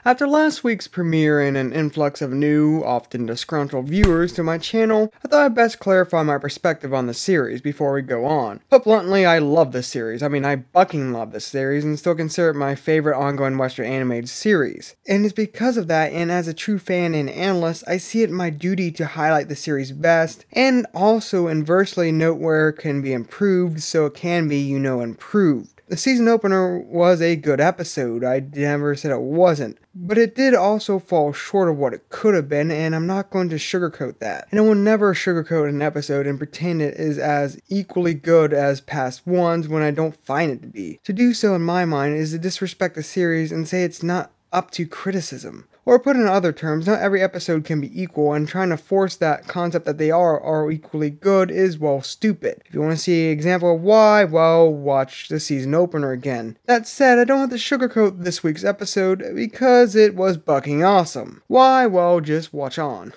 After last week's premiere and an influx of new, often disgruntled viewers to my channel, I thought I'd best clarify my perspective on the series before we go on. Put bluntly, I love this series. I bucking love this series and still consider it my favorite ongoing Western animated series. And it's because of that, and as a true fan and analyst, I see it my duty to highlight the series best, and also inversely note where it can be improved so it can be, improved. The season opener was a good episode, I never said it wasn't, but it did also fall short of what it could have been, and I'm not going to sugarcoat that. And I will never sugarcoat an episode and pretend it is as equally good as past ones when I don't find it to be. To do so in my mind is to disrespect the series and say it's not up to criticism. Or put in other terms, not every episode can be equal, and trying to force that concept that they are equally good is, well, stupid. If you want to see an example of why, well, watch the season opener again. That said, I don't have to sugarcoat this week's episode because it was bucking awesome. Why? Well, just watch on.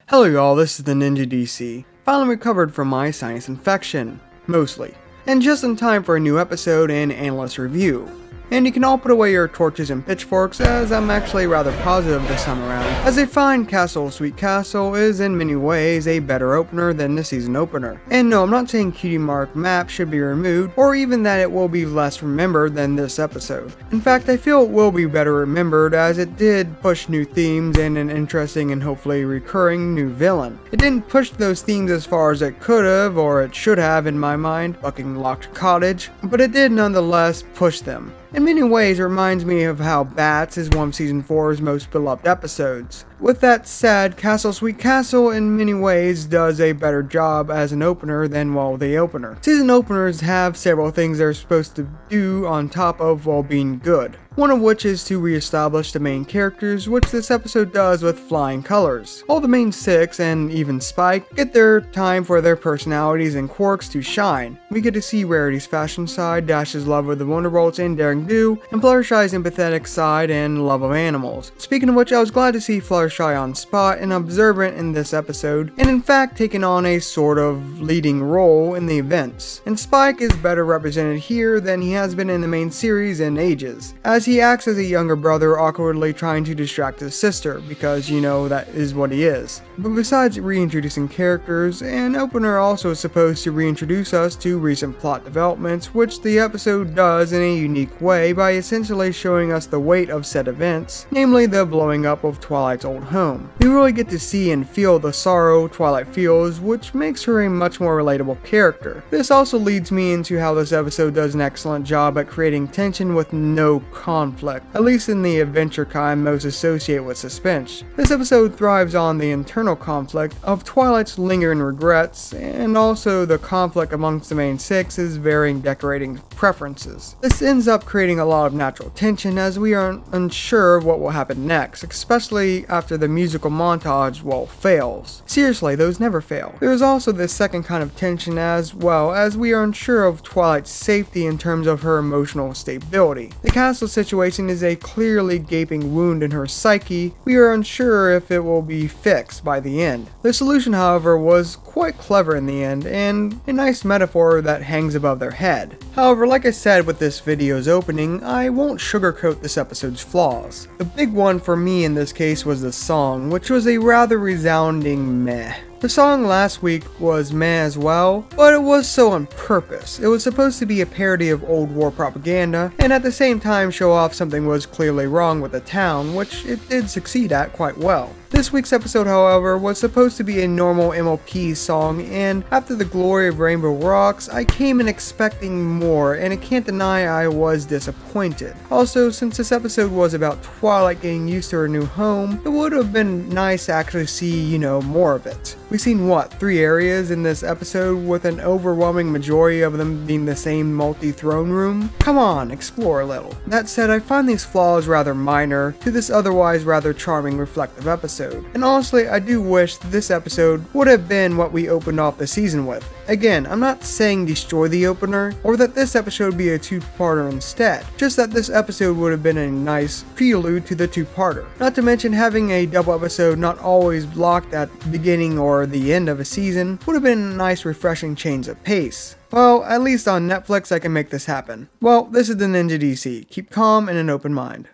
Hello y'all, this is the Ninja DC. Finally recovered from my sinus infection, mostly, and just in time for a new episode and analyst review. And you can all put away your torches and pitchforks, as I'm actually rather positive this time around, as I find Castle Sweet Castle is in many ways a better opener than the season opener. And no, I'm not saying Cutie Mark Map should be removed, or even that it will be less remembered than this episode. In fact, I feel it will be better remembered, as it did push new themes and an interesting and hopefully recurring new villain. It didn't push those themes as far as it could have, or it should have in my mind, fucking Locked Cottage, but it did nonetheless push them. In many ways, it reminds me of how Bats is one of Season 4's most beloved episodes. With that said, Castle Sweet Castle in many ways does a better job as an opener than, well, the opener. Season openers have several things they're supposed to do on top of, well, being good. One of which is to reestablish the main characters, which this episode does with flying colors. All the main six, and even Spike, get their time for their personalities and quirks to shine. We get to see Rarity's fashion side, Dash's love of the Wonderbolts and Daring Do, and Fluttershy's empathetic side and love of animals. Speaking of which, I was glad to see Fluttershy on spot and observant in this episode, and in fact taking on a sort of leading role in the events. And Spike is better represented here than he has been in the main series in ages, as he acts as a younger brother awkwardly trying to distract his sister, because that is what he is. But besides reintroducing characters, an opener also is supposed to reintroduce us to recent plot developments, which the episode does in a unique way by essentially showing us the weight of said events, namely the blowing up of Twilight's old home. We really get to see and feel the sorrow Twilight feels, which makes her a much more relatable character. This also leads me into how this episode does an excellent job at creating tension with no conflict, at least in the adventure kind most associate with suspense. This episode thrives on the internal conflict of Twilight's lingering regrets, and also the conflict amongst the main six's varying decorating preferences. This ends up creating a lot of natural tension as we are unsure of what will happen next, especially after the musical montage, well, fails. Seriously, those never fail. There is also this second kind of tension as well, as we are unsure of Twilight's safety in terms of her emotional stability. The castle situation is a clearly gaping wound in her psyche. We are unsure if it will be fixed by the end. The solution, however, was quite clever in the end, and a nice metaphor that hangs above their head. However, like I said with this video's opening, I won't sugarcoat this episode's flaws. The big one for me in this case was the song, which was a rather resounding meh. The song last week was meh as well, but it was so on purpose. It was supposed to be a parody of old war propaganda, and at the same time show off something was clearly wrong with the town, which it did succeed at quite well. This week's episode, however, was supposed to be a normal MLP song, and after the glory of Rainbow Rocks, I came in expecting more, and I can't deny I was disappointed. Also, since this episode was about Twilight getting used to her new home, it would have been nice to actually see, more of it. We've seen, 3 areas in this episode, with an overwhelming majority of them being the same multi-throne room? Come on, explore a little. That said, I find these flaws rather minor to this otherwise rather charming reflective episode. And honestly, I do wish this episode would have been what we opened off the season with. Again, I'm not saying destroy the opener, or that this episode be a two-parter instead, just that this episode would have been a nice prelude to the two-parter. Not to mention having a double episode not always blocked at the beginning or or the end of a season would have been a nice refreshing change of pace. Well, at least on Netflix I can make this happen. Well, this is the Ninja DC. Keep calm and an open mind.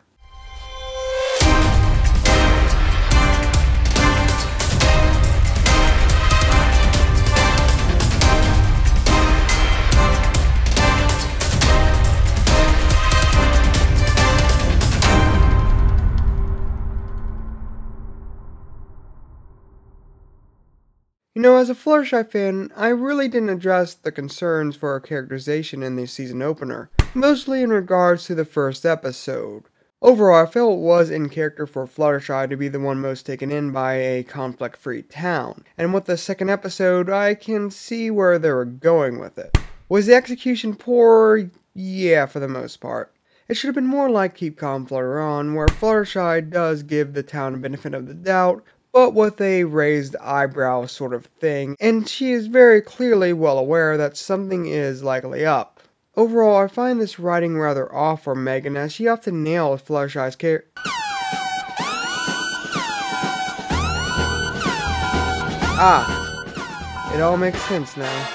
You know, as a Fluttershy fan, I really didn't address the concerns for our characterization in the season opener, mostly in regards to the first episode. Overall, I felt it was in character for Fluttershy to be the one most taken in by a conflict-free town, and with the second episode, I can see where they were going with it. Was the execution poor? Yeah, for the most part. It should have been more like Keep Calm, Flutter On, where Fluttershy does give the town a benefit of the doubt, but with a raised eyebrow sort of thing, and she is very clearly well aware that something is likely up. Overall, I find this writing rather off for Megan, as she often nails Fluttershy's character. It all makes sense now.